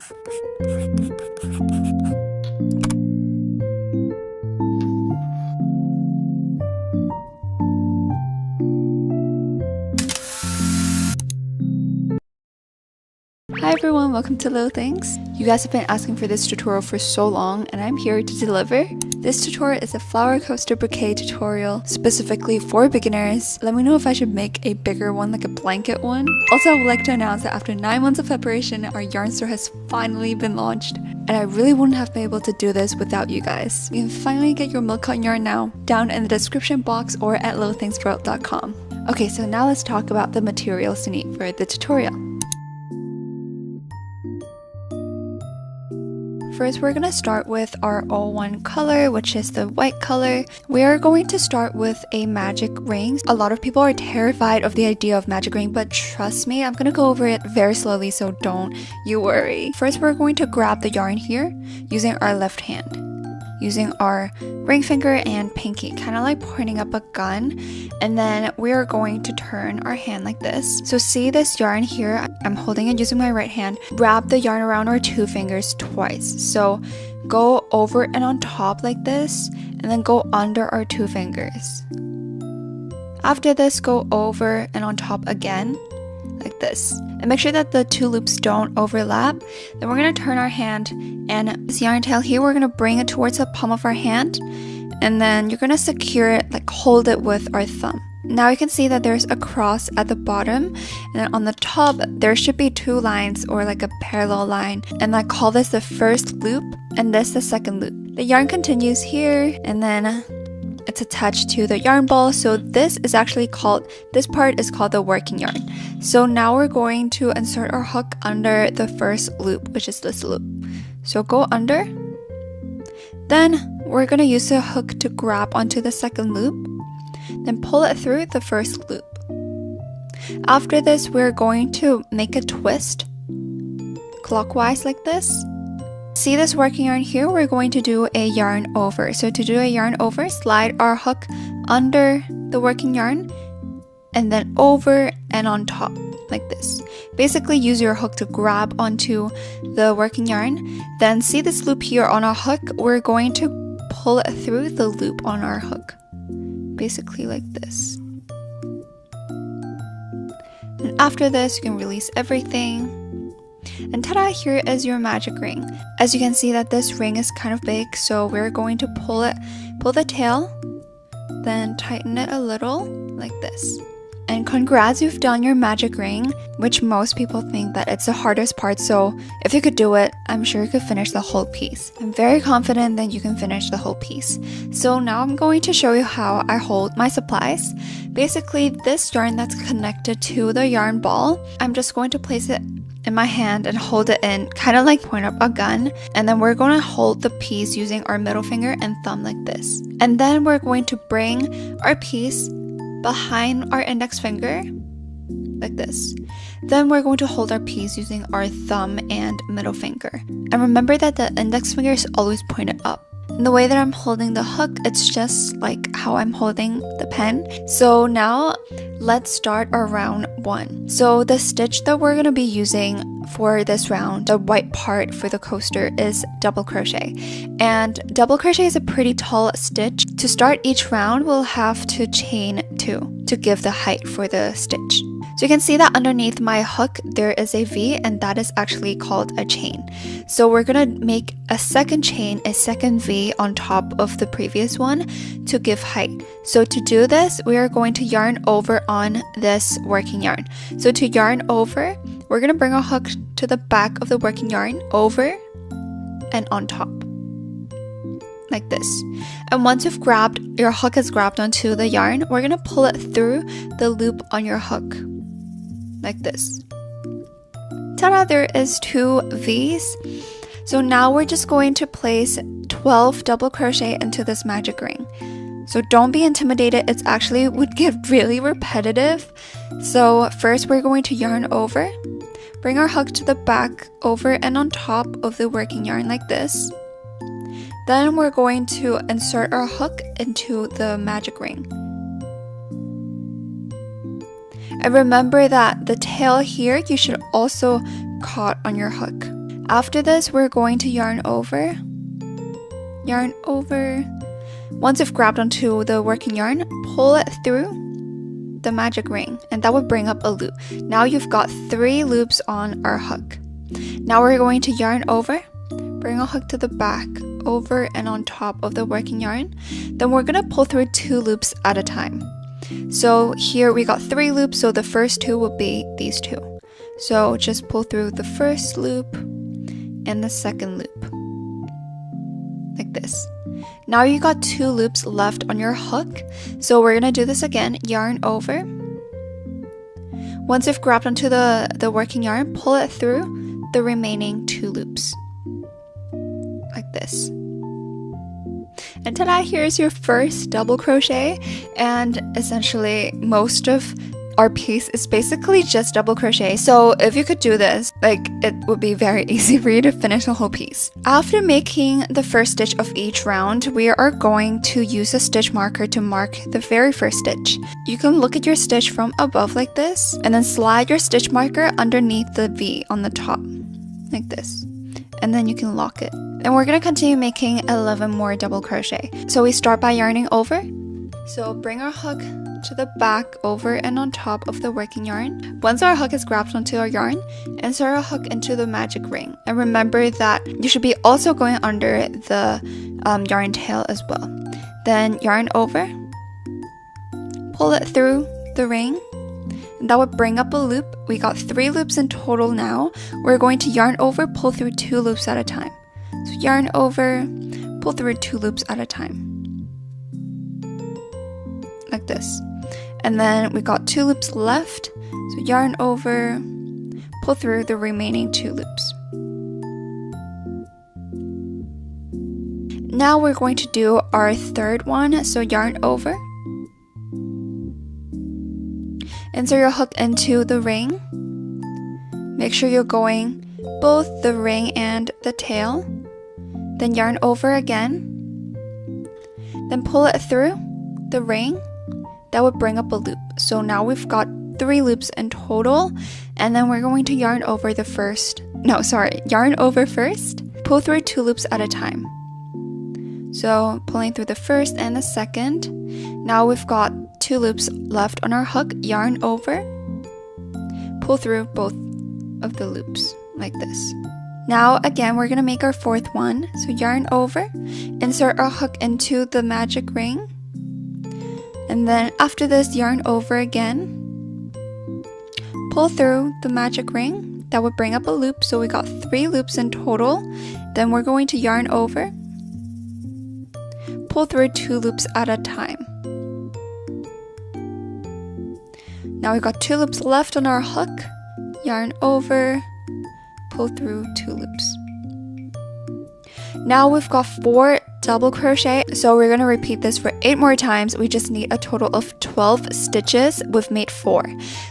Hi everyone, welcome to Little Things. You guys have been asking for this tutorial for so long and I'm here to deliver. This tutorial is a flower coaster bouquet tutorial specifically for beginners. Let me know if I should make a bigger one, like a blanket one. Also, I would like to announce that after 9 months of preparation, our yarn store has finally been launched. And I really wouldn't have been able to do this without you guys. You can finally get your milk cotton yarn now down in the description box or at littlethingsworld.com. Okay, so now let's talk about the materials you need for the tutorial. First, we're gonna start with our all-one color, which is the white color. We are going to start with a magic ring. A lot of people are terrified of the idea of magic ring, but trust me, I'm gonna go over it very slowly, so don't you worry. First, we're going to grab the yarn here using our left hand, using our ring finger and pinky, kind of like pointing up a gun, and then we are going to turn our hand like this. So see this yarn here, I'm holding it using my right hand. Wrap the yarn around our 2 fingers twice. So go over and on top like this, and then go under our 2 fingers. After this, go over and on top again, like this. And make sure that the 2 loops don't overlap. Then we're going to turn our hand, and this yarn tail here, we're going to bring it towards the palm of our hand, and then you're going to secure it, like hold it with our thumb. Now you can see that there's a cross at the bottom, and then on the top there should be 2 lines or like a parallel line, and I call this the first loop and this the second loop. The yarn continues here, and then it's attached to the yarn ball. So this part is called the working yarn. So now we're going to insert our hook under the first loop, which is this loop. So go under, then we're going to use the hook to grab onto the second loop, then pull it through the first loop. After this, we're going to make a twist clockwise like this. See this working yarn here? We're going to do a yarn over. So to do a yarn over, slide our hook under the working yarn and then over and on top like this. Basically use your hook to grab onto the working yarn. Then see this loop here on our hook? We're going to pull it through the loop on our hook. Basically like this. And after this, you can release everything. And ta-da, here is your magic ring. As you can see that this ring is kind of big, so we're going to pull the tail, then tighten it a little like this. And congrats, you've done your magic ring, which most people think that it's the hardest part, so if you could do it, I'm sure you could finish the whole piece. I'm very confident that you can finish the whole piece. So now I'm going to show you how I hold my supplies. Basically, this yarn that's connected to the yarn ball, I'm just going to place it in my hand and hold it in, kind of like point up a gun, and then we're going to hold the piece using our middle finger and thumb like this. And then we're going to bring our piece behind our index finger like this. Then we're going to hold our piece using our thumb and middle finger. And remember that the index finger is always pointed up. And the way that I'm holding the hook, it's just like how I'm holding the pen. So now let's start our round 1. So the stitch that we're going to be using for this round, the white part for the coaster, is double crochet. And double crochet is a pretty tall stitch. To start each round, we'll have to chain 2 to give the height for the stitch. So you can see that underneath my hook there is a V, and that is actually called a chain. So we're gonna make a second chain, a second V on top of the previous one to give height. So to do this, we are going to yarn over on this working yarn. So to yarn over, we're gonna bring our hook to the back of the working yarn, over and on top like this. And once your hook has grabbed onto the yarn, we're gonna pull it through the loop on your hook like this. Ta-da, there is 2 V's. So now we're just going to place 12 double crochet into this magic ring. So don't be intimidated, it actually would get really repetitive. So first we're going to yarn over, bring our hook to the back, over and on top of the working yarn like this. Then we're going to insert our hook into the magic ring. And remember that the tail here, you should also caught on your hook. After this, we're going to yarn over. Yarn over. Once you've grabbed onto the working yarn, pull it through the magic ring, and that would bring up a loop. Now you've got 3 loops on our hook. Now we're going to yarn over, bring our hook to the back, over and on top of the working yarn. Then we're going to pull through 2 loops at a time. So here we got 3 loops, so the first 2 will be these 2. So just pull through the first loop and the second loop, like this. Now you got 2 loops left on your hook, so we're gonna do this again. Yarn over. Once you've grabbed onto the working yarn, pull it through the remaining 2 loops, like this. And ta-da, here's your first double crochet, and essentially most of our piece is basically just double crochet. So if you could do this, like, it would be very easy for you to finish the whole piece. After making the first stitch of each round, we are going to use a stitch marker to mark the very first stitch. You can look at your stitch from above like this, and then slide your stitch marker underneath the V on the top, like this. And then you can lock it. And we're going to continue making 11 more double crochet. So we start by yarning over. So bring our hook to the back, over and on top of the working yarn. Once our hook is grabbed onto our yarn, insert our hook into the magic ring. And remember that you should be also going under the yarn tail as well. Then yarn over, pull it through the ring. And that would bring up a loop. We got 3 loops in total now. We're going to yarn over, pull through 2 loops at a time. So yarn over, pull through 2 loops at a time, like this. And then we got 2 loops left, so yarn over, pull through the remaining 2 loops. Now we're going to do our third one, so yarn over, insert your hook into the ring. Make sure you're going both the ring and the tail. Then yarn over again. Then pull it through the ring. That would bring up a loop. So now we've got 3 loops in total. And then we're going to yarn over yarn over first. Pull through 2 loops at a time. So pulling through the first and the second. Now we've got 2 loops left on our hook. Yarn over. Pull through both of the loops, like this. Now again, we're going to make our 4th one. So yarn over, insert our hook into the magic ring. And then after this, yarn over again. Pull through the magic ring. That would bring up a loop. So we got 3 loops in total. Then we're going to yarn over. Pull through 2 loops at a time. Now we've got 2 loops left on our hook. Yarn over. Pull through 2 loops. Now we've got 4 double crochet, so we're going to repeat this for 8 more times. We just need a total of 12 stitches. We've made 4.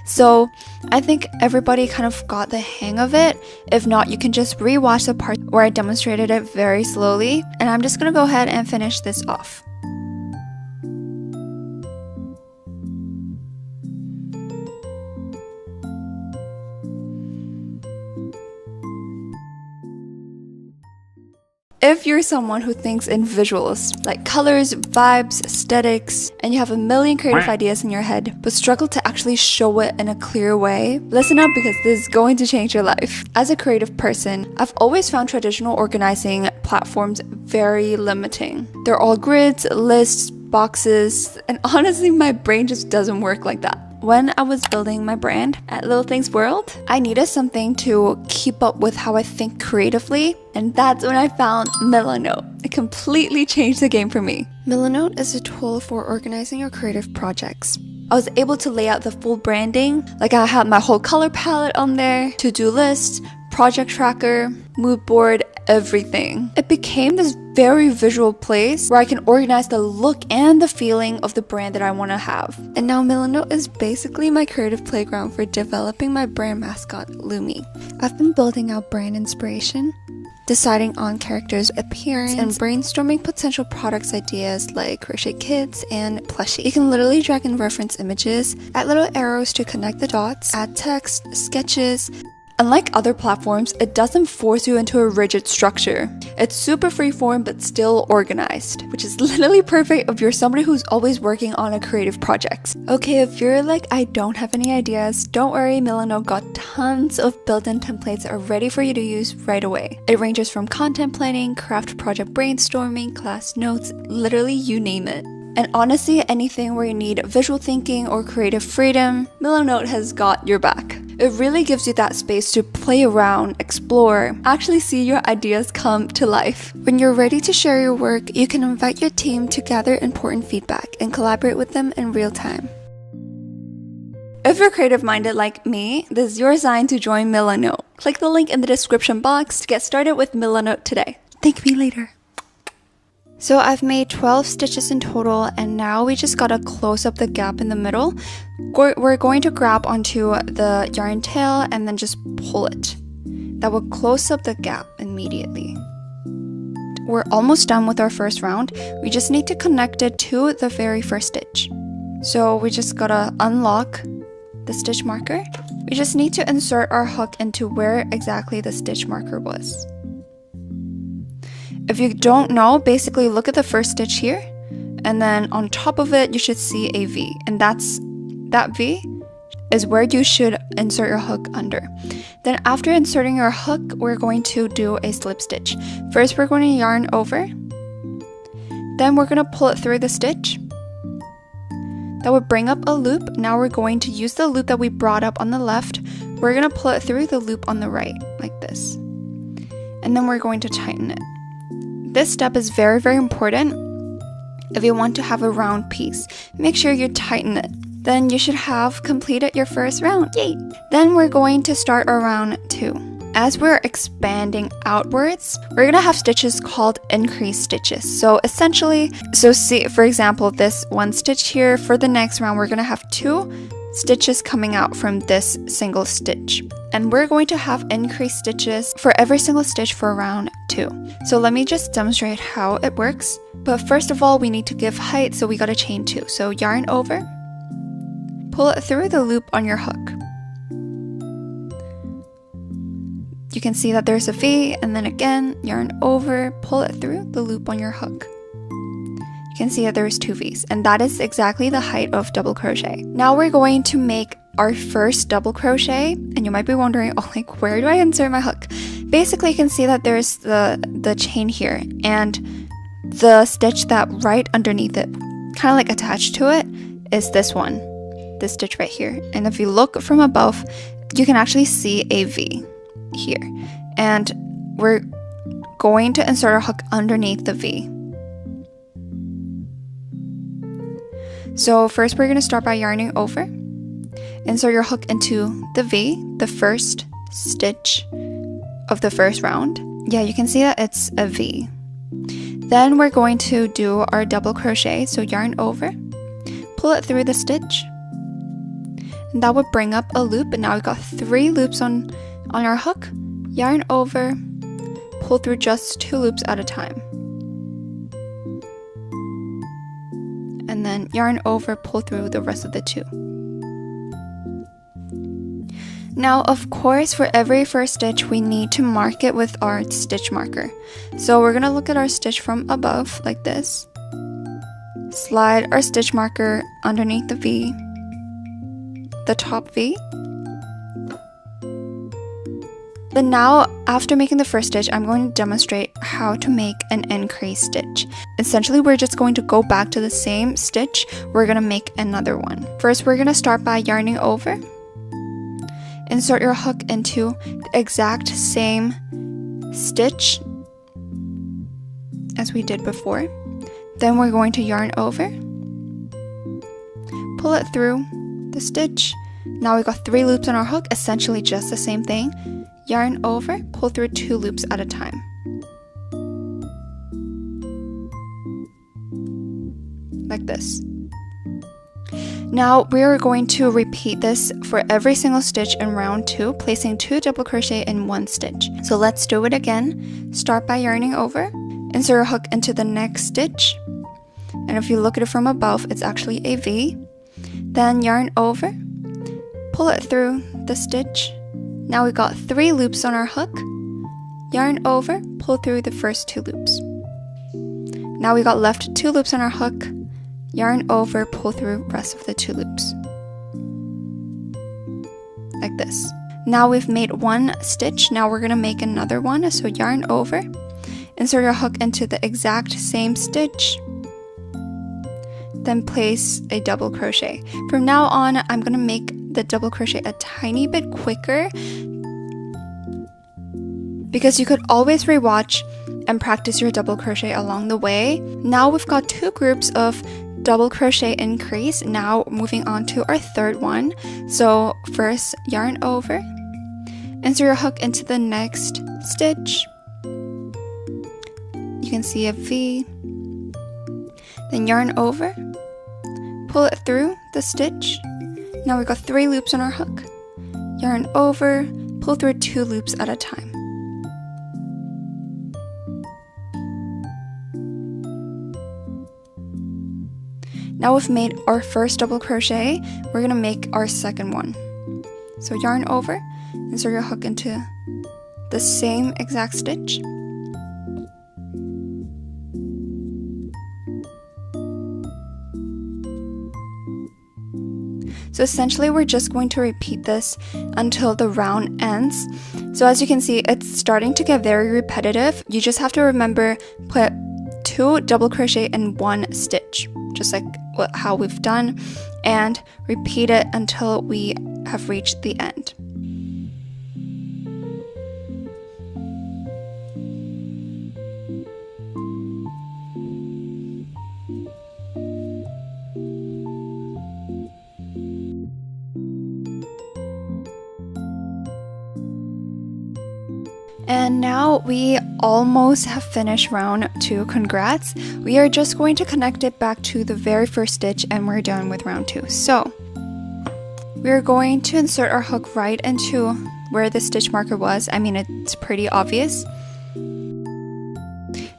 So I think everybody kind of got the hang of it. If not, you can just rewatch the part where I demonstrated it very slowly. And I'm just going to go ahead and finish this off. If you're someone who thinks in visuals, like colors, vibes, aesthetics, and you have a million creative ideas in your head, but struggle to actually show it in a clear way, listen up, because this is going to change your life. As a creative person, I've always found traditional organizing platforms very limiting. They're all grids, lists, boxes, and honestly, my brain just doesn't work like that. When I was building my brand at Little Things World, I needed something to keep up with how I think creatively, and that's when I found Milanote. It completely changed the game for me. Milanote is a tool for organizing your creative projects. I was able to lay out the full branding, like I had my whole color palette on there, to-do list, project tracker, mood board, everything. It became this very visual place where I can organize the look and the feeling of the brand that I want to have. And now Milanote is basically my creative playground for developing my brand mascot, Lumi. I've been building out brand inspiration, deciding on characters' appearance, and brainstorming potential products ideas like crochet kits and plushies. You can literally drag and reference images, add little arrows to connect the dots, add text, sketches. Unlike other platforms, it doesn't force you into a rigid structure. It's super freeform but still organized, which is literally perfect if you're somebody who's always working on a creative project. Okay, if you're like, I don't have any ideas, don't worry, Milanote got tons of built-in templates that are ready for you to use right away. It ranges from content planning, craft project brainstorming, class notes, literally you name it. And honestly, anything where you need visual thinking or creative freedom, Milanote has got your back. It really gives you that space to play around, explore, actually see your ideas come to life. When you're ready to share your work, you can invite your team to gather important feedback and collaborate with them in real time. If you're creative-minded like me, this is your sign to join Milanote. Click the link in the description box to get started with Milanote today. Thank me later. So I've made 12 stitches in total, and now we just gotta close up the gap in the middle. We're going to grab onto the yarn tail and then just pull it. That will close up the gap immediately. We're almost done with our first round. We just need to connect it to the very first stitch. So we just gotta unlock the stitch marker. We just need to insert our hook into where exactly the stitch marker was. If you don't know, basically look at the first stitch here, and then on top of it you should see a V, and that V is where you should insert your hook under. Then after inserting your hook, we're going to do a slip stitch. First we're going to yarn over, then we're going to pull it through the stitch. That would bring up a loop. Now we're going to use the loop that we brought up on the left. We're going to pull it through the loop on the right, like this. And then we're going to tighten it. This step is very, very important if you want to have a round piece. Make sure you tighten it. Then you should have completed your first round. Yay! Then we're going to start our round 2. As we're expanding outwards, we're gonna have stitches called increase stitches. So essentially, see, for example, this one stitch here, for the next round, we're gonna have 2 stitches coming out from this single stitch, and we're going to have increased stitches for every single stitch for round 2. So let me just demonstrate how it works. But first of all, we need to give height, so we gotta chain 2. So yarn over, pull it through the loop on your hook. You can see that there's a V, and then again yarn over, pull it through the loop on your hook. You can see that there's 2 V's, and that is exactly the height of double crochet. Now we're going to make our first double crochet, and you might be wondering, oh, like, where do I insert my hook? Basically, you can see that there's the chain here, and the stitch that right underneath it, kind of like attached to it, is this one, this stitch right here. And if you look from above, you can actually see a V here, and we're going to insert our hook underneath the V. So first we're going to start by yarning over, insert your hook into the V, the first stitch of the first round. Yeah, you can see that it's a V. Then we're going to do our double crochet, so yarn over, pull it through the stitch, and that would bring up a loop. And now we've got 3 loops on our hook. Yarn over, pull through just 2 loops at a time. And then yarn over, pull through the rest of the 2. Now, of course, for every first stitch, we need to mark it with our stitch marker. So we're gonna look at our stitch from above, like this. Slide our stitch marker underneath the V, the top V. Then now, after making the first stitch, I'm going to demonstrate how to make an increase stitch. Essentially, we're just going to go back to the same stitch. We're going to make another one. First, we're going to start by yarning over. Insert your hook into the exact same stitch as we did before. Then we're going to yarn over, pull it through the stitch. Now we've got 3 loops on our hook, essentially just the same thing. Yarn over, pull through 2 loops at a time. Like this. Now we are going to repeat this for every single stitch in round 2, placing 2 double crochet in 1 stitch. So let's do it again. Start by yarning over, insert your hook into the next stitch, and if you look at it from above, it's actually a V. Then yarn over, pull it through the stitch, Now we got 3 loops on our hook. Yarn over, pull through the first 2 loops. Now we got left 2 loops on our hook. Yarn over, pull through rest of the 2 loops. Like this. Now we've made 1 stitch. Now we're gonna make another one. So yarn over, insert your hook into the exact same stitch, then place a double crochet. From now on, I'm gonna make the double crochet a tiny bit quicker because you could always rewatch and practice your double crochet along the way. Now we've got 2 groups of double crochet increase. Now moving on to our third one. So first, yarn over, insert your hook into the next stitch. You can see a V. Then yarn over, pull it through the stitch. Now we've got 3 loops on our hook. Yarn over, pull through 2 loops at a time. Now we've made our first double crochet, we're gonna make our second one. So yarn over, insert your hook into the same exact stitch. So essentially we're just going to repeat this until the round ends. So as you can see, it's starting to get very repetitive. You just have to remember, put 2 double crochet in 1 stitch, just like how we've done, and repeat it until we have reached the end. And now we almost have finished round 2. Congrats! We are just going to connect it back to the very first stitch and we're done with round 2. So we're going to insert our hook right into where the stitch marker was. I mean, it's pretty obvious.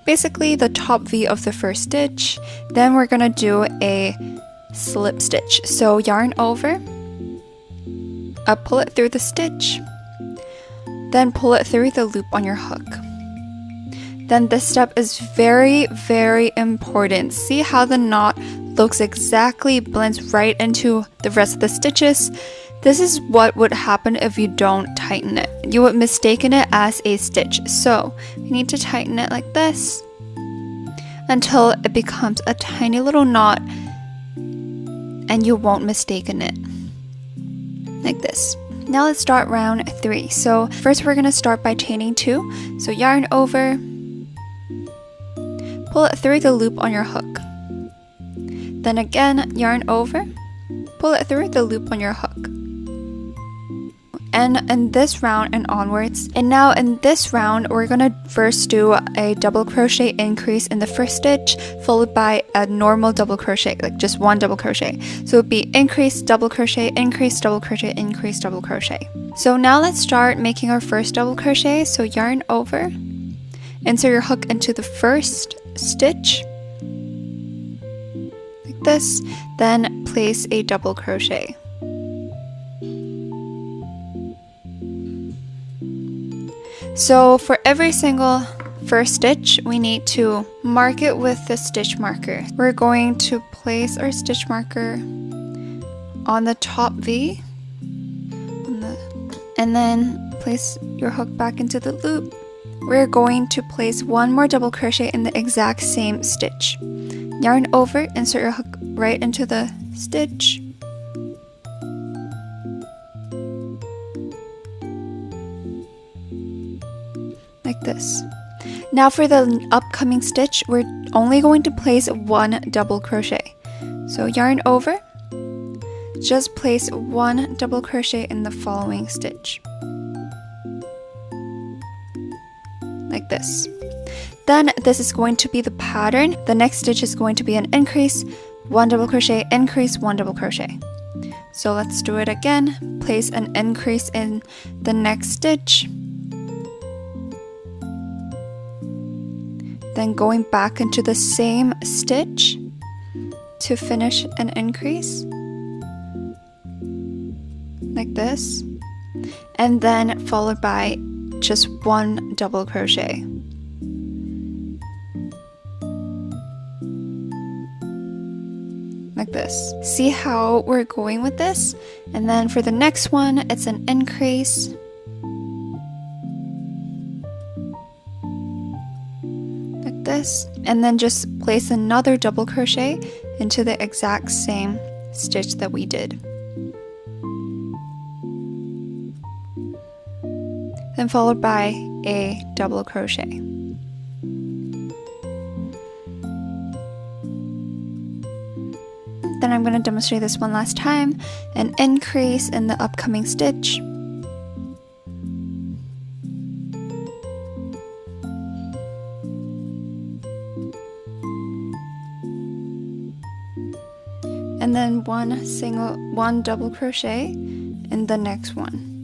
Basically the top V of the first stitch. Then we're gonna do a slip stitch. So yarn over, pull it through the stitch, then pull it through the loop on your hook. Then this step is very, very important. See how the knot looks exactly, blends right into the rest of the stitches. This is what would happen if you don't tighten it. You would mistaken it as a stitch. So you need to tighten it like this until it becomes a tiny little knot and you won't mistaken it. Like this. Now let's start round 3. So first we're gonna start by chaining 2. So yarn over, pull it through the loop on your hook. Then again, yarn over, pull it through the loop on your hook. And in this round and onwards. And now in this round, we're gonna first do a double crochet increase in the first stitch, followed by a normal double crochet, like just 1 double crochet. So it'd be increase, double crochet, increase, double crochet, increase, double crochet. So now let's start making our first double crochet. So yarn over, insert your hook into the first stitch, like this, then place a double crochet. So for every single first stitch, we need to mark it with the stitch marker. We're going to place our stitch marker on the top V, and then place your hook back into the loop. We're going to place 1 more double crochet in the exact same stitch. Yarn over, insert your hook right into the stitch. Like this. Now for the upcoming stitch, we're only going to place 1 double crochet. So yarn over, just place 1 double crochet in the following stitch. Like this. Then this is going to be the pattern. The next stitch is going to be an increase, 1 double crochet, increase, 1 double crochet. So let's do it again. Place an increase in the next stitch. Then going back into the same stitch to finish an increase, like this. and then followed by just 1 double crochet. Like this. See how we're going with this? And then for the next one, it's an increase. Like this. And then just place another double crochet into the exact same stitch that we did. Then followed by a double crochet. Then I'm going to demonstrate this one last time, an increase in the upcoming stitch. And then one double crochet in the next one.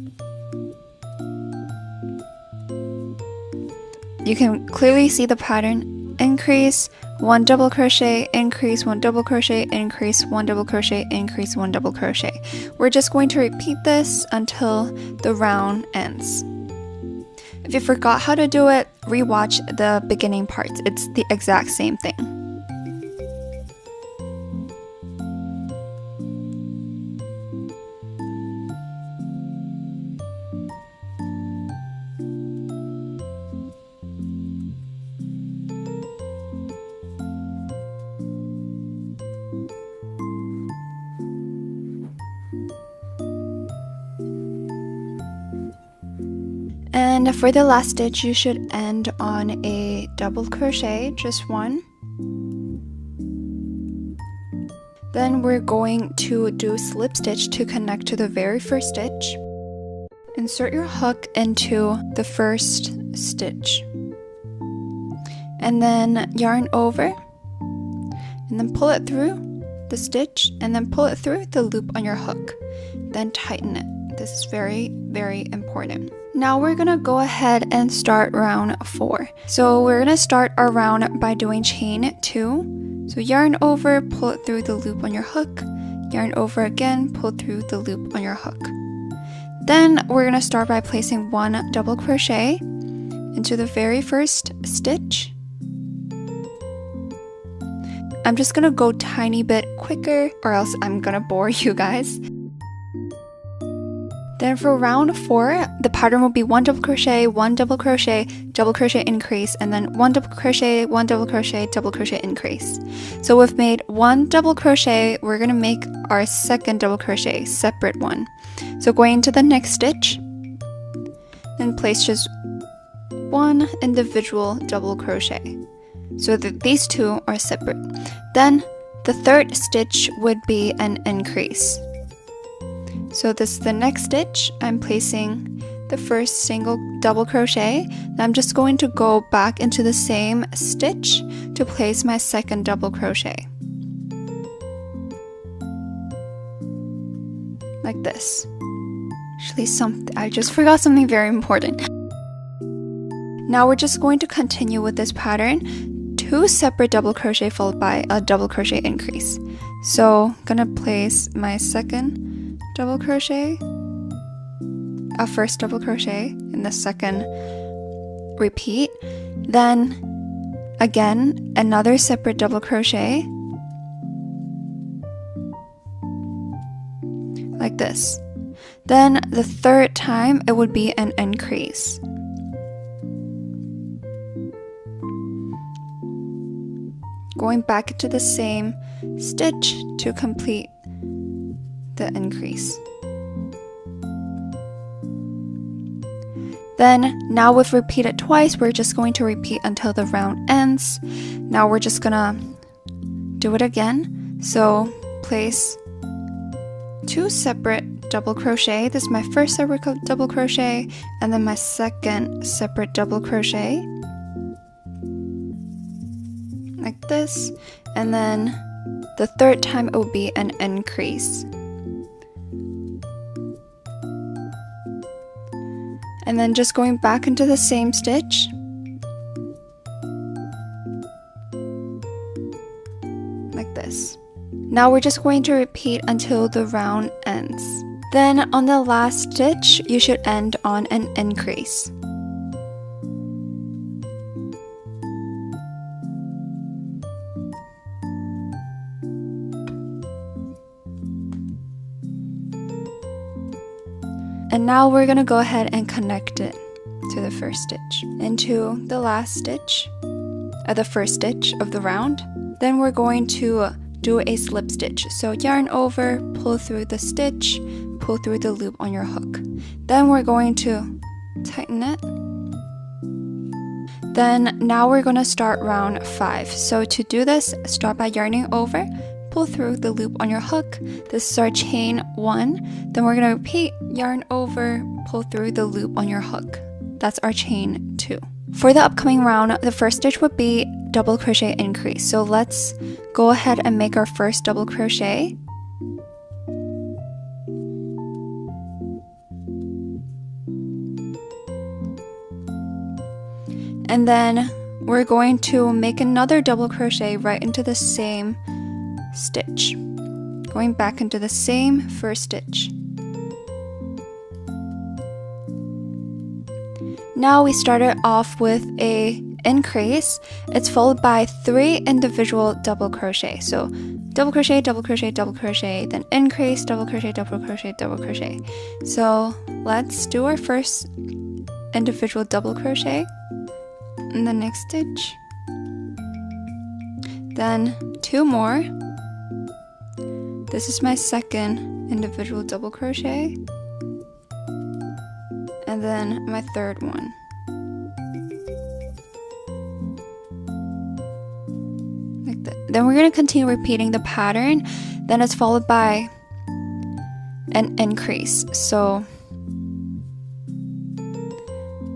You can clearly see the pattern: increase, 1 double crochet, increase, 1 double crochet, increase, 1 double crochet, increase, 1 double crochet. We're just going to repeat this until the round ends. If you forgot how to do it, rewatch the beginning parts. It's the exact same thing. And for the last stitch, you should end on a double crochet, just 1. Then we're going to do slip stitch to connect to the very first stitch. Insert your hook into the first stitch. And then yarn over, and then pull it through the stitch, and then pull it through the loop on your hook. Then tighten it. This is very, very important. Now we're gonna go ahead and start round 4. So we're gonna start our round by doing chain 2. So yarn over, pull it through the loop on your hook. Yarn over again, pull through the loop on your hook. Then we're gonna start by placing 1 double crochet into the very first stitch. I'm just gonna go tiny bit quicker or else I'm gonna bore you guys. Then for round 4, the pattern will be 1 double crochet, 1 double crochet, double crochet increase, and then 1 double crochet, 1 double crochet, double crochet increase. So we've made 1 double crochet, we're gonna make our second double crochet, separate one. So going into the next stitch, then place just 1 individual double crochet. So that these 2 are separate. Then the third stitch would be an increase. So this is the next stitch. I'm placing the first single double crochet. Then I'm just going to go back into the same stitch to place my second double crochet. Like this. Actually, I just forgot something very important. Now we're just going to continue with this pattern. 2 separate double crochet followed by a double crochet increase. So I'm gonna place my second double crochet, a first double crochet in the second repeat, then again another separate double crochet like this. Then the third time it would be an increase. Going back into the same stitch to complete the increase. Then now we've repeated twice, we're just going to repeat until the round ends. Now we're just gonna do it again. So place 2 separate double crochet. This is my first separate double crochet, and then my second separate double crochet like this, and then the third time it will be an increase. And then just going back into the same stitch. Like this. Now we're just going to repeat until the round ends. Then on the last stitch, you should end on an increase. And now we're gonna go ahead and connect it to the first stitch into the last stitch, the first stitch of the round. Then we're going to do a slip stitch. So yarn over, pull through the stitch, pull through the loop on your hook. Then we're going to tighten it. Then now we're gonna start round 5. So to do this, start by yarning over, pull through the loop on your hook. This is our chain 1. Then we're gonna repeat, yarn over, pull through the loop on your hook. That's our chain 2. For the upcoming round, the first stitch would be double crochet increase. So let's go ahead and make our first double crochet. And then we're going to make another double crochet right into the same stitch, going back into the same first stitch. Now we started off with a increase. It's followed by 3 individual double crochet. So double crochet, double crochet, double crochet, then increase, double crochet, double crochet, double crochet. So let's do our first individual double crochet in the next stitch, then 2 more. This is my second individual double crochet, and then my third one. Like that. Then we're going to continue repeating the pattern. Then it's followed by an increase. So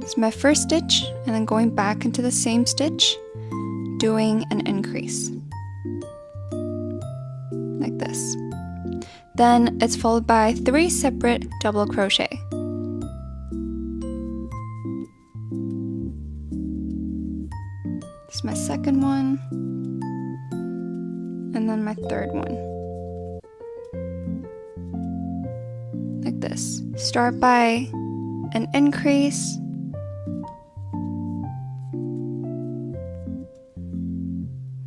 it's my first stitch, and then going back into the same stitch, doing an increase. Like this. Then it's followed by 3 separate double crochet. This is my second one, and then my third one. Like this. Start by an increase,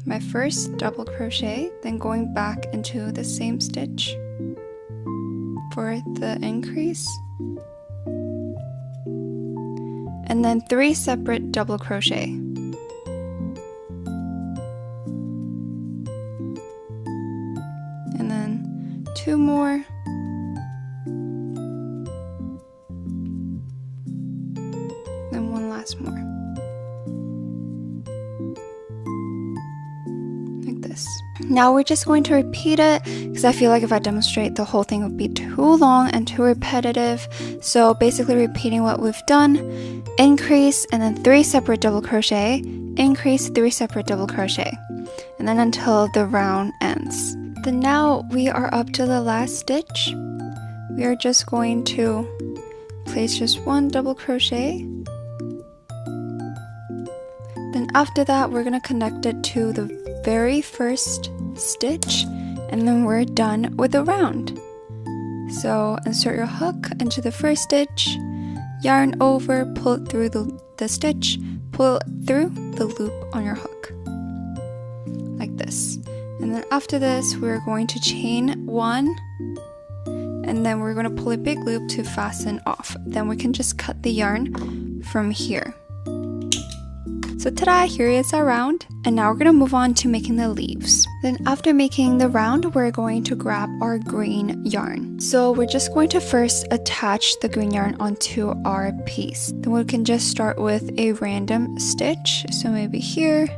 my first double crochet, then going back into the same stitch for the increase, and then 3 separate double crochet, and then 2 more, then 1 last more. Now we're just going to repeat it because I feel like if I demonstrate the whole thing would be too long and too repetitive. So basically repeating what we've done, increase and then 3 separate double crochet, increase, 3 separate double crochet, and then until the round ends. Then now we are up to the last stitch. We are just going to place just 1 double crochet. Then after that we're going to connect it to the very first stitch, and then we're done with the round. So insert your hook into the first stitch, yarn over, pull it through the stitch, pull it through the loop on your hook, like this. And then after this we're going to chain 1, and then we're going to pull a big loop to fasten off. Then we can just cut the yarn from here. So ta-da, here is our round, and now we're going to move on to making the leaves. Then after making the round, we're going to grab our green yarn. So we're just going to first attach the green yarn onto our piece. Then we can just start with a random stitch. So maybe here,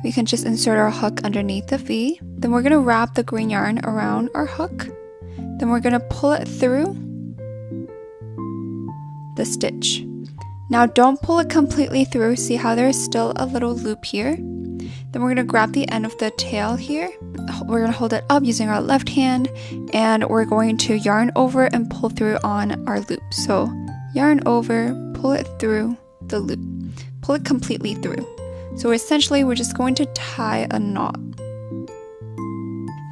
we can just insert our hook underneath the V. Then we're going to wrap the green yarn around our hook. Then we're going to pull it through the stitch. Now don't pull it completely through, see how there's still a little loop here. Then we're going to grab the end of the tail here. We're going to hold it up using our left hand, and we're going to yarn over and pull through on our loop. So yarn over, pull it through the loop. Pull it completely through. So essentially we're just going to tie a knot.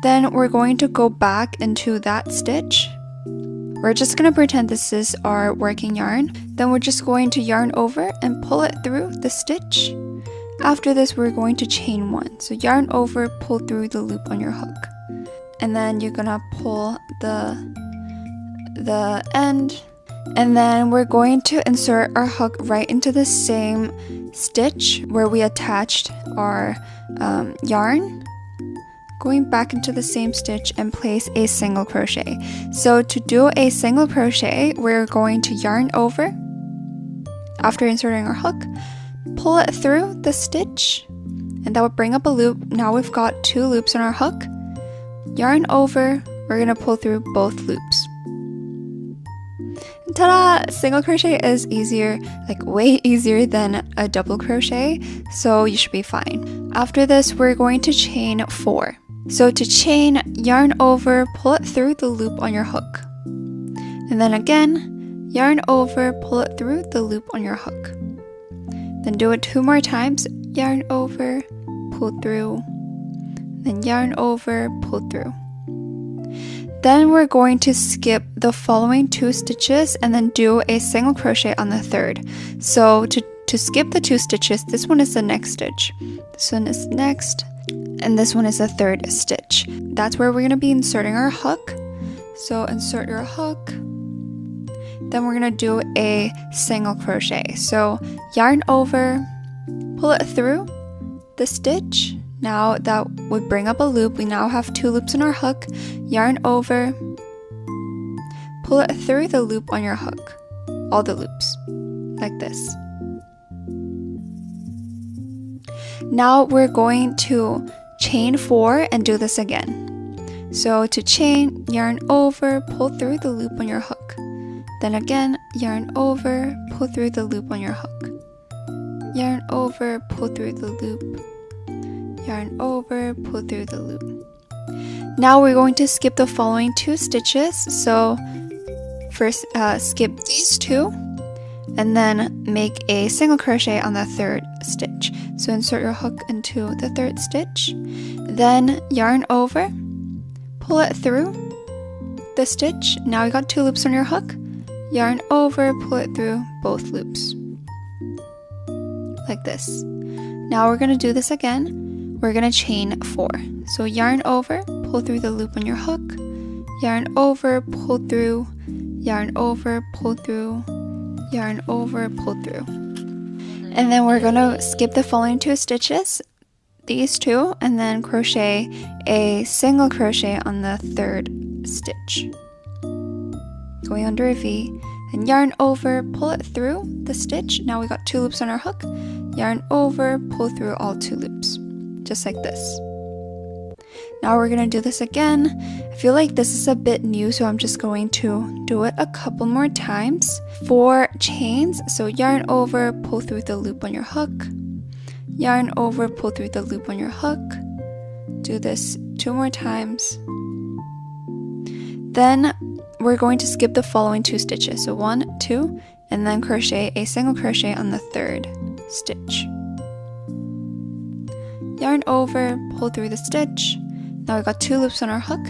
Then we're going to go back into that stitch We're just going to pretend this is our working yarn. Then we're just going to yarn over and pull it through the stitch. After this, we're going to chain 1. So yarn over, pull through the loop on your hook. And then you're gonna pull the end. And then we're going to insert our hook right into the same stitch where we attached our yarn. Going back into the same stitch and place a single crochet. So to do a single crochet, we're going to yarn over after inserting our hook, pull it through the stitch, and that would bring up a loop. Now we've got 2 loops on our hook. Yarn over, we're gonna pull through both loops. And ta-da! Single crochet is easier, like way easier than a double crochet, so you should be fine. After this, we're going to chain 4. So to chain, yarn over, pull it through the loop on your hook. And then again, yarn over, pull it through the loop on your hook. Then do it 2 more times, yarn over, pull through, then yarn over, pull through. Then we're going to skip the following 2 stitches and then do a single crochet on the 3rd. So to skip the 2 stitches, this one is the next stitch, this one is next, and this one is the 3rd stitch. That's where we're going to be inserting our hook. So insert your hook. Then we're going to do a single crochet. So yarn over, pull it through the stitch. Now that would bring up a loop. We now have 2 loops in our hook. Yarn over, pull it through the loop on your hook. All the loops, like this. Now we're going to chain 4 and do this again. So to chain, yarn over, pull through the loop on your hook. Then again, yarn over, pull through the loop on your hook. Yarn over, pull through the loop. Yarn over, pull through the loop. Now we're going to skip the following 2 stitches. So first skip these 2 and then make a single crochet on the 3rd stitch. So insert your hook into the 3rd stitch, then yarn over, pull it through the stitch. Now you got 2 loops on your hook. Yarn over, pull it through both loops, like this. Now we're going to do this again. We're going to chain 4. So yarn over, pull through the loop on your hook, yarn over, pull through, yarn over, pull through, yarn over, pull through. And then we're going to skip the following 2 stitches, these 2, and then crochet a single crochet on the 3rd stitch. Going under a V, and yarn over, pull it through the stitch. Now we got 2 loops on our hook. Yarn over, pull through all 2 loops, just like this. Now we're going to do this again. I feel like this is a bit new, so I'm just going to do it a couple more times. 4 chains, so yarn over, pull through the loop on your hook. Yarn over, pull through the loop on your hook. Do this 2 more times. Then we're going to skip the following 2 stitches. So 1, 2, and then crochet a single crochet on the 3rd stitch. Yarn over, pull through the stitch. Now we've got 2 loops on our hook.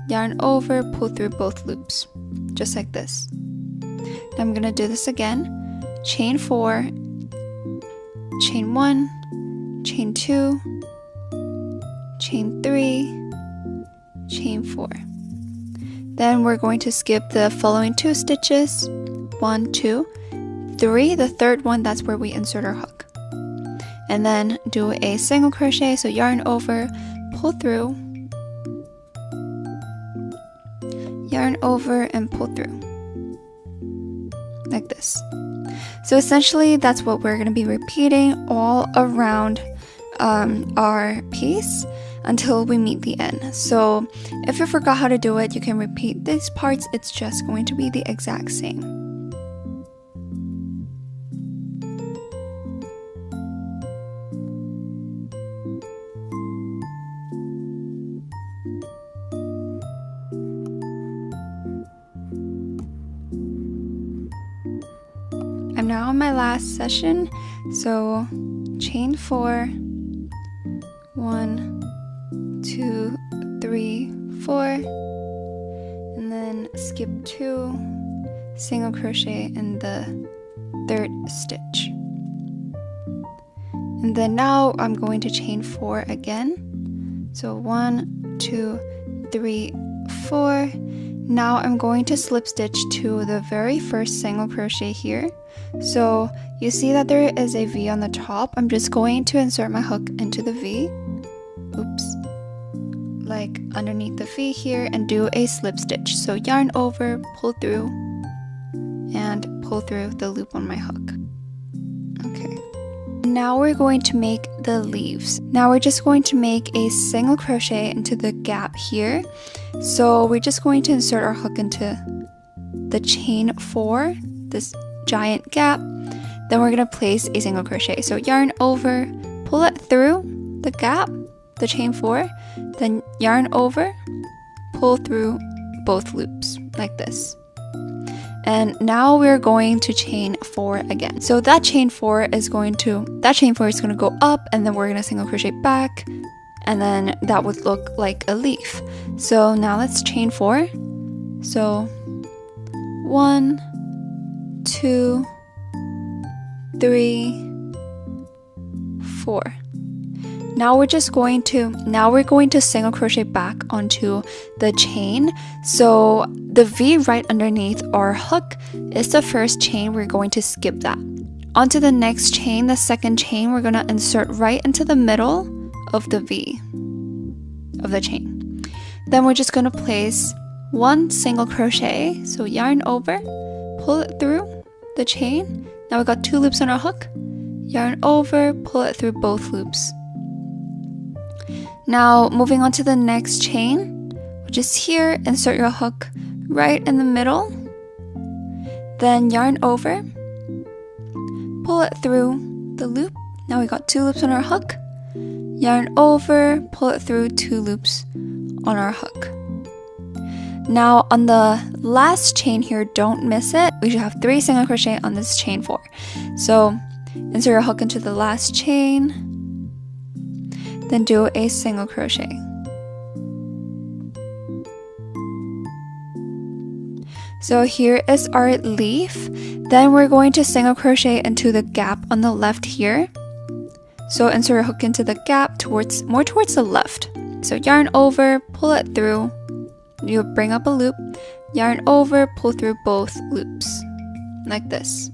Yarn over, pull through both loops, just like this. Now I'm going to do this again. Chain 4, chain 1, chain 2, chain 3, chain 4. Then we're going to skip the following 2 stitches. 1, 2, 3. The 3rd one, that's where we insert our hook. And then do a single crochet, so yarn over, pull through, yarn over, and pull through, like this. So essentially that's what we're going to be repeating all around our piece until we meet the end. So if you forgot how to do it, you can repeat these parts. It's just going to be the exact same. I'm now on my last session, so chain 4, 1, 2, 3, 4, and then then skip 2 single crochet in the 3rd stitch. And then now I'm going to chain 4 again. So 1, 2, 3, 4. Now I'm going to slip stitch to the very first single crochet here. So you see that there is a V on the top. I'm just going to insert my hook into the V. Oops. Like underneath the V here, and do a slip stitch. So yarn over, pull through, and pull through the loop on my hook. Okay. Now we're going to make the leaves. Now we're just going to make a single crochet into the gap here. So we're just going to insert our hook into the chain 4, this giant gap. Then we're going to place a single crochet. So yarn over, pull it through the gap, the chain 4, then yarn over, pull through both loops like this. And now we're going to chain 4 again. So that chain 4 is going to go up, and then we're going to single crochet back, and then that would look like a leaf. So now let's chain 4. So 1, 2, 3, 4. Now we're going to single crochet back onto the chain. So the V right underneath our hook is the first chain. We're going to skip that. Onto the next chain, the second chain, we're going to insert right into the middle of the V of the chain. Then we're just going to place 1 single crochet. So yarn over, pull it through the chain. Now we got 2 loops on our hook. Yarn over, pull it through both loops. Now moving on to the next chain, which is here, insert your hook right in the middle, then yarn over, pull it through the loop. Now we got 2 loops on our hook, yarn over, pull it through 2 loops on our hook. Now on the last chain here, don't miss it, we should have 3 single crochet on this chain 4. So insert your hook into the last chain, then do a single crochet. So here is our leaf. Then we're going to single crochet into the gap on the left here. So insert your hook into the gap more towards the left. So yarn over, pull it through. You bring up a loop, yarn over, pull through both loops like this.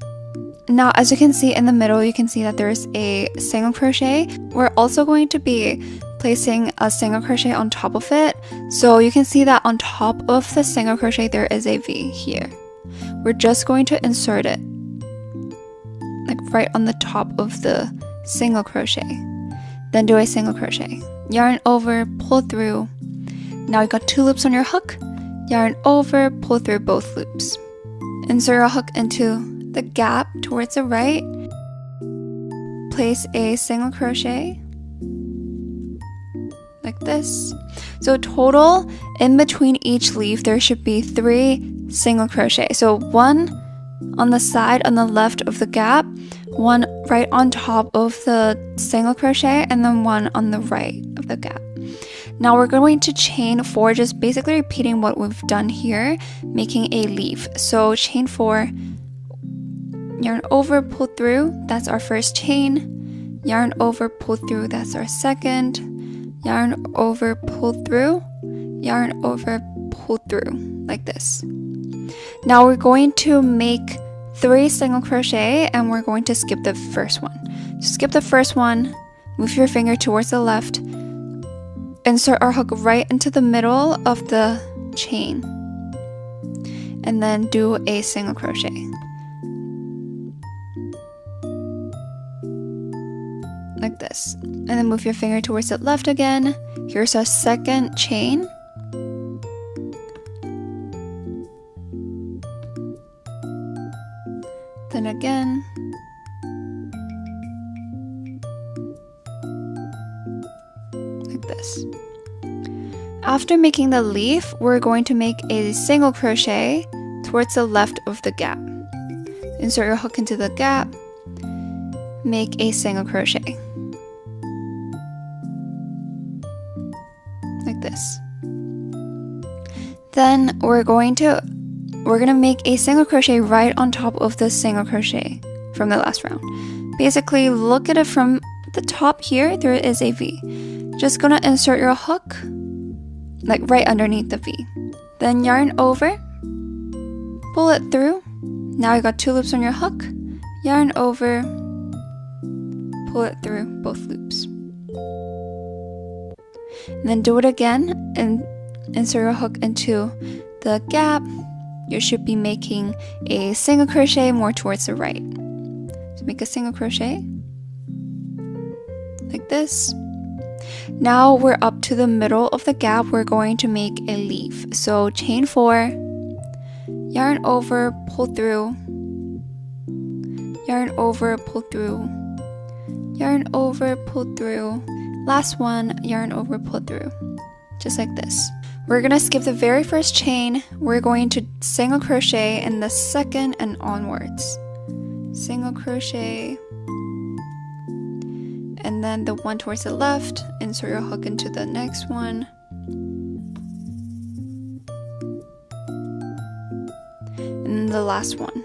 Now, as you can see in the middle, you can see that there's a single crochet. We're also going to be placing a single crochet on top of it. So you can see that on top of the single crochet, there is a V here. We're just going to insert it like right on the top of the single crochet. Then do a single crochet. Yarn over, pull through. Now you got 2 loops on your hook. Yarn over, pull through both loops. Insert your hook into the gap towards the right, place a single crochet like this. So total in between each leaf there should be 3 single crochet. So 1 on the side on the left of the gap, 1 right on top of the single crochet, and then 1 on the right of the gap. Now we're going to chain 4, just basically repeating what we've done here, making a leaf. So chain 4, yarn over, pull through, that's our first chain. Yarn over, pull through, that's our second. Yarn over, pull through, yarn over, pull through, like this. Now we're going to make 3 single crochet, and we're going to skip the first one. So skip the first one, move your finger towards the left, insert our hook right into the middle of the chain, and then do a single crochet. Like this, and then move your finger towards the left again. Here's our second chain, then again, like this. After making the leaf, we're going to make a single crochet towards the left of the gap. Insert your hook into the gap, make a single crochet like this. Then we're gonna make a single crochet right on top of the single crochet from the last round. Basically, look at it from the top here, there is a V. Just gonna insert your hook like right underneath the V. Then yarn over, pull it through. Now you got 2 loops on your hook, yarn over, pull it through both loops. And then do it again and insert your hook into the gap. You should be making a single crochet more towards the right. So make a single crochet like this. Now we're up to the middle of the gap. We're going to make a leaf. So chain 4, yarn over, pull through, yarn over, pull through, yarn over, pull through, last one, yarn over, pull through, just like this. We're gonna skip the very first chain. We're going to single crochet in the second and onwards. Single crochet, and then the one towards the left, insert your hook into the next one, and then the last one.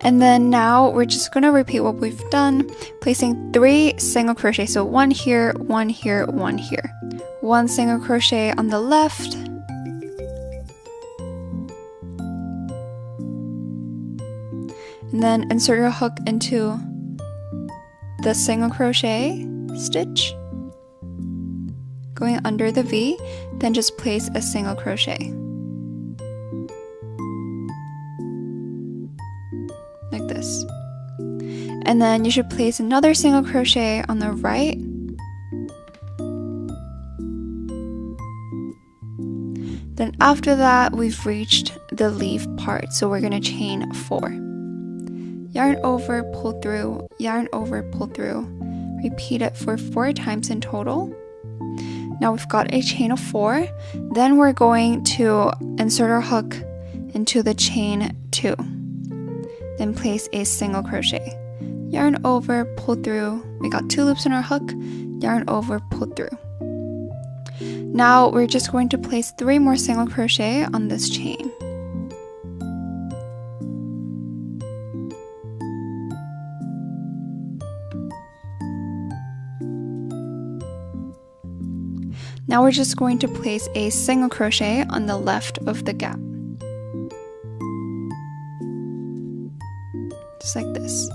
And then now we're just gonna repeat what we've done, placing 3 single crochet. So 1 here, 1 here, 1 here. 1 single crochet on the left, and then insert your hook into the single crochet stitch, going under the V, then just place a single crochet like this. And then you should place another single crochet on the right, then after that we've reached the leaf part, so we're gonna chain 4. Yarn over, pull through, yarn over, pull through. Repeat it for 4 times in total. Now we've got a chain of 4. Then we're going to insert our hook into the chain 2. Then place a single crochet. Yarn over, pull through. We got 2 loops on our hook. Yarn over, pull through. Now we're just going to place 3 more single crochet on this chain. Now we're just going to place a single crochet on the left of the gap. Just like this.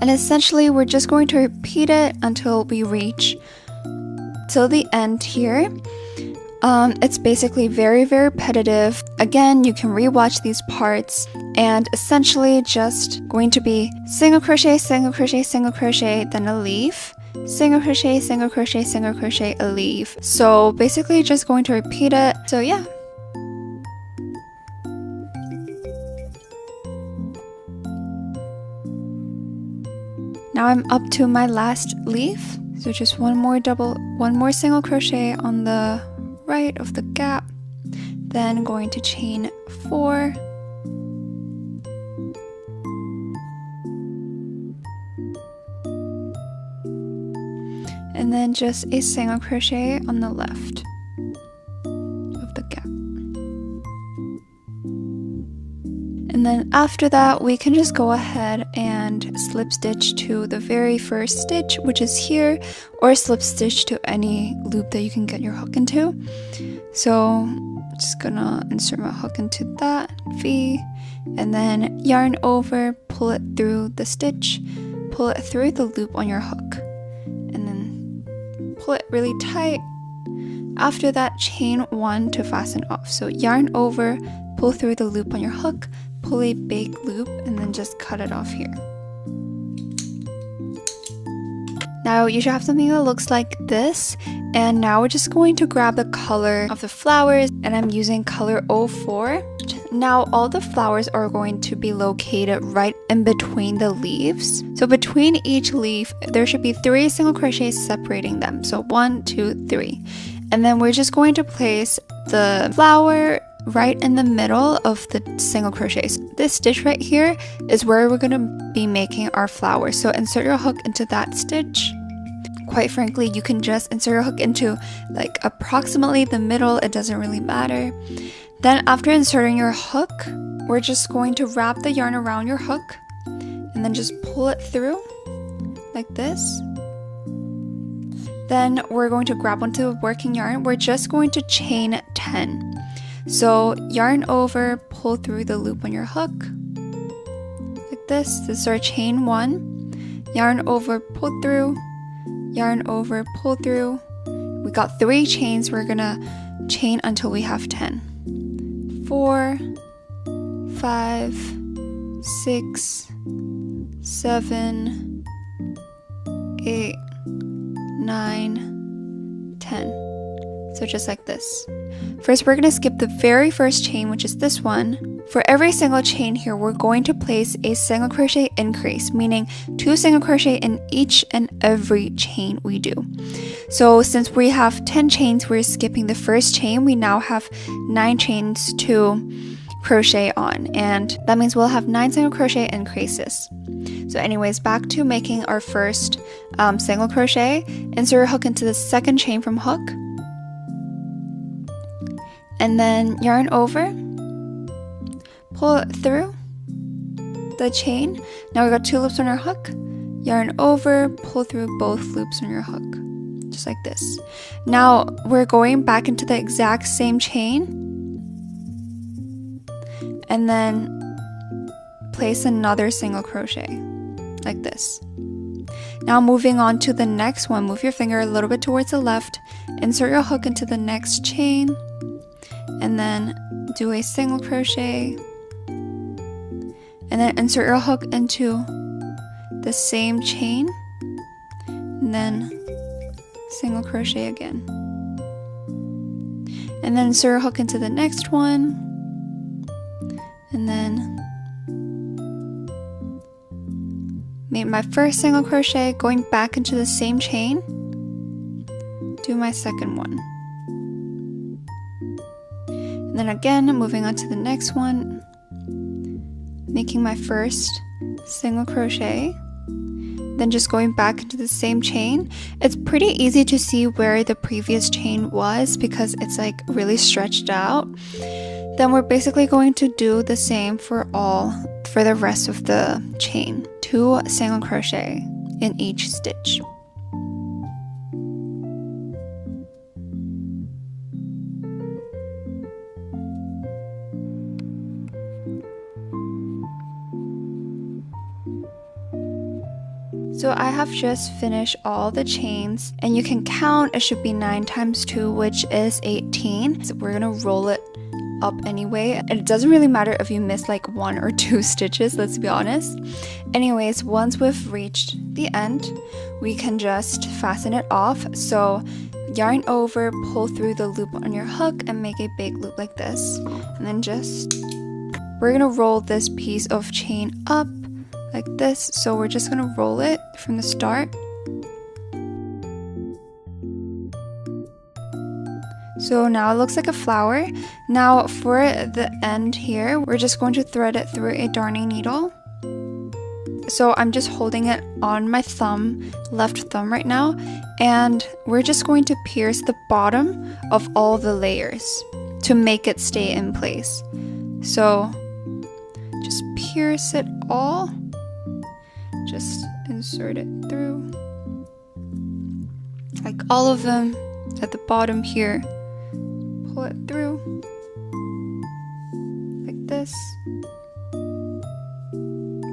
And essentially we're just going to repeat it until we reach till the end here. It's basically very repetitive. Again, you can rewatch these parts, and essentially just going to be single crochet, single crochet, single crochet, then a leaf, single crochet, single crochet, single crochet, a leaf. So basically just going to repeat it. So yeah. Now I'm up to my last leaf. So just one more single crochet on the right of the gap, then going to chain 4, and then just a single crochet on the left of the gap. And then after that, we can just go ahead and slip stitch to the very first stitch, which is here, or slip stitch to any loop that you can get your hook into. So I'm just gonna insert my hook into that V, and then yarn over, pull it through the stitch, pull it through the loop on your hook, and then pull it really tight. After that, chain 1 to fasten off. So yarn over, pull through the loop on your hook, pull a big loop, and then just cut it off here. Now you should have something that looks like this, and now we're just going to grab the color of the flowers, and I'm using color 04. Now all the flowers are going to be located right in between the leaves. So between each leaf there should be 3 single crochets separating them. So 1, 2, 3. And then we're just going to place the flower right in the middle of the single crochets. This stitch right here is where we're going to be making our flowers. So insert your hook into that stitch. Quite frankly, you can just insert your hook into like approximately the middle. It doesn't really matter. Then after inserting your hook, we're just going to wrap the yarn around your hook and then just pull it through like this. Then we're going to grab onto the working yarn. We're just going to chain 10. So yarn over, pull through the loop on your hook like this. This is our chain 1. Yarn over, pull through, yarn over, pull through. We got 3 chains. We're gonna chain until we have 10. 4, 5, 6, 7, 8, 9, 10. So just like this. First, we're going to skip the very first chain, which is this one. For every single chain here, we're going to place a single crochet increase, meaning 2 single crochet in each and every chain we do. So since we have 10 chains, we're skipping the first chain. We now have 9 chains to crochet on, and that means we'll have 9 single crochet increases. So anyways, back to making our first single crochet. Insert your hook into the second chain from hook, and then yarn over, pull it through the chain. Now we got 2 loops on our hook, yarn over, pull through both loops on your hook, just like this. Now we're going back into the exact same chain, and then place another single crochet like this. Now moving on to the next one, move your finger a little bit towards the left, insert your hook into the next chain, and then do a single crochet, and then insert your hook into the same chain, and then single crochet again, and then insert your hook into the next one, and then make my first single crochet, going back into the same chain, do my second one, and then again moving on to the next one, making my first single crochet, then just going back into the same chain. It's pretty easy to see where the previous chain was because it's like really stretched out. Then we're basically going to do the same for the rest of the chain. 2 single crochet in each stitch. So I have just finished all the chains, and you can count, it should be 9 times 2, which is 18. So we're gonna roll it up anyway. It doesn't really matter if you miss like 1 or 2 stitches, let's be honest. Anyways, once we've reached the end, we can just fasten it off. So yarn over, pull through the loop on your hook, and make a big loop like this. And then we're gonna roll this piece of chain up like this. So we're just gonna roll it from the start. So now it looks like a flower. Now for the end here, we're just going to thread it through a darning needle. So I'm just holding it on my thumb, left thumb right now, and we're just going to pierce the bottom of all the layers to make it stay in place. So just pierce it all, just insert it through, like all of them at the bottom here. Pull it through like this.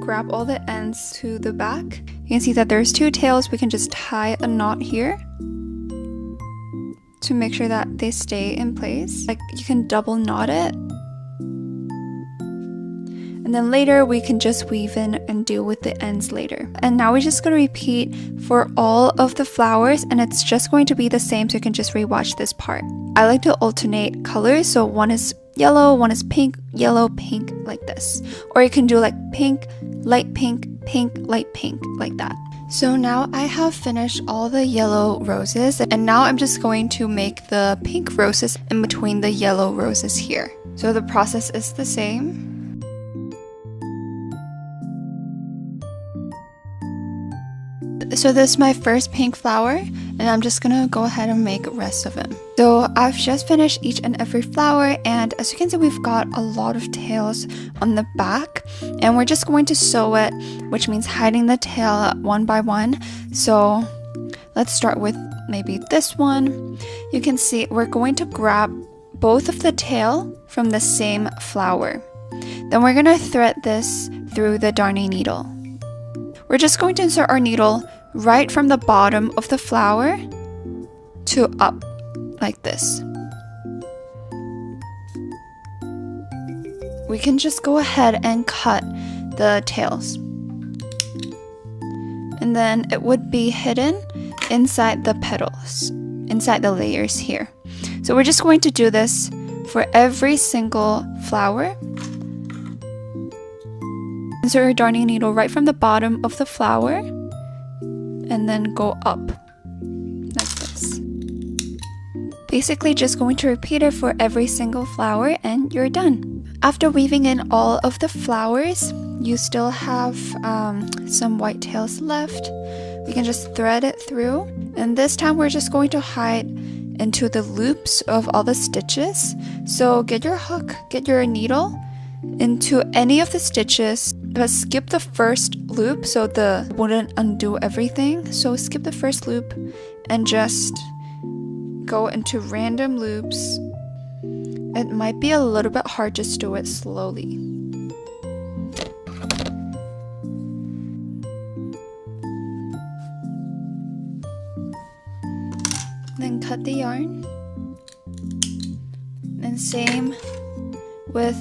Grab all the ends to the back. You can see that there's 2 tails. We can just tie a knot here to make sure that they stay in place. Like you can double knot it, and then later we can just weave in and deal with the ends later. And now we're just going to repeat for all of the flowers, and it's just going to be the same, so you can just rewatch this part. I like to alternate colors, so one is yellow, one is pink, yellow, pink, like this. Or you can do like pink, light pink, pink, light pink, like that. So now I have finished all the yellow roses, and now I'm just going to make the pink roses in between the yellow roses here. So the process is the same. So this is my first pink flower, and I'm just gonna go ahead and make the rest of them. So I've just finished each and every flower, and as you can see, we've got a lot of tails on the back, and we're just going to sew it, which means hiding the tail one by one. So let's start with maybe this one. You can see we're going to grab both of the tail from the same flower. Then we're gonna thread this through the darning needle. We're just going to insert our needle right from the bottom of the flower to up, like this. We can just go ahead and cut the tails. And then it would be hidden inside the petals, inside the layers here. So we're just going to do this for every single flower. Insert your darning needle right from the bottom of the flower and then go up like this. Basically just going to repeat it for every single flower and you're done. After weaving in all of the flowers, you still have some white tails left. We can just thread it through, and this time we're just going to hide into the loops of all the stitches. So get your hook, get your needle into any of the stitches, but skip the first loop so the wouldn't undo everything. So skip the first loop and just go into random loops. It might be a little bit hard, just do it slowly. Then cut the yarn. And same with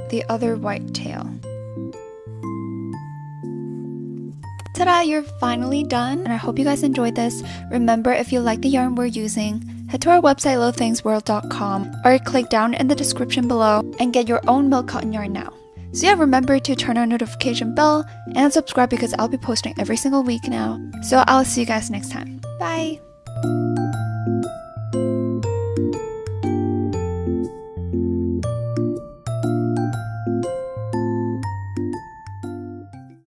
the other white tail. Ta-da! You're finally done, and I hope you guys enjoyed this. Remember, if you like the yarn we're using, head to our website littlethingsworld.com or click down in the description below and get your own milk cotton yarn now. So yeah, remember to turn on notification bell and subscribe because I'll be posting every single week now. So I'll see you guys next time. Bye!